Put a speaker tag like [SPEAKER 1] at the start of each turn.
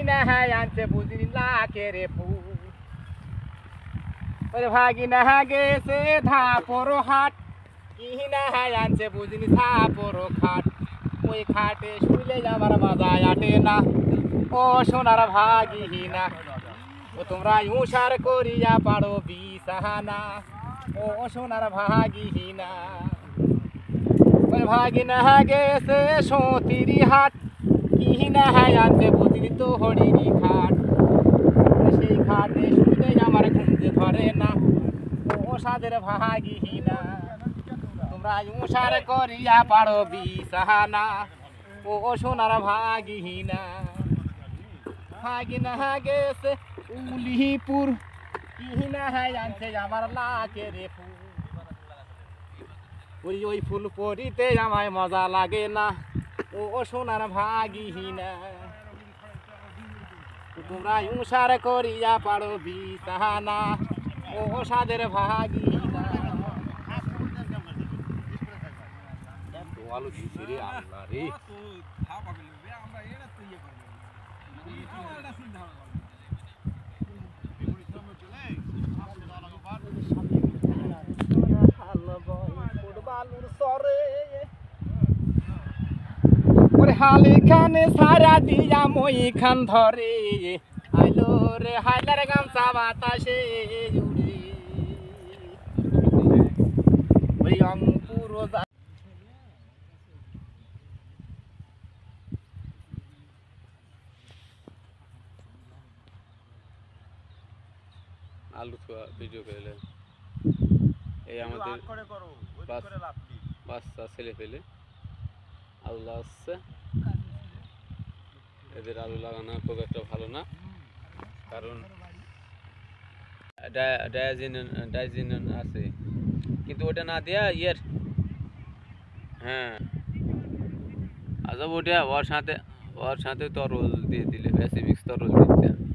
[SPEAKER 1] না হ্যাঁ আনছে বুঝলি লাখের ফুল ওরে ভাগিনা গেছে ধাপর হাট কি না হ্যাঁ আনছে বুঝলি ধাপর খাট ওই খাটে শুইলে আমার মাজায় আটে না ও সোনার ভাগিনা ও তোমরা উষার করিয়া পারো বিছানা ও সোনার ভাগিনা ওই ভাগিনা গেছে সতীরি হাট কি না হ্যাঁ আনছে বুঝলি তো হরিণী খাট সেই খাটে শুইলে আমার ঘুম যে ধরে না ও সাদের ভাগিনা তোমরা উষার করিয়া পারো বিছানা ও সোনার ভাগিনা ভাগিনা গেছে উলিপুর কি না হ্যাঁ আনছে আমার লাখের ফুল ওই ফুল পরিতে আমায় মজা লাগে না ও সোনার ভাগিনা তোমরা উষার করিয়া পারো বিছানা ও সাদের ভাগিনা আলু দিছি রে আল্লাহ রে হালি খানে সারা দিয়া মই খান ধরে আইলো রে হাইলার গামছা বাতাসে উড়ে ওই অঙ্কুর আলু ভিডিও করে এই আমাদের বাচ্চা ছেলে পেলে আলু আসছে এদের আলু লাগানো খুব একটা ভালো না কারণ ডাইজিন আছে কিন্তু ওটা না দেয়া ইয়ের হ্যাঁ আচ্ছা ওটা ওর সাথে তরল দিয়ে দিলে বেশি মিক্স তরল দিচ্ছে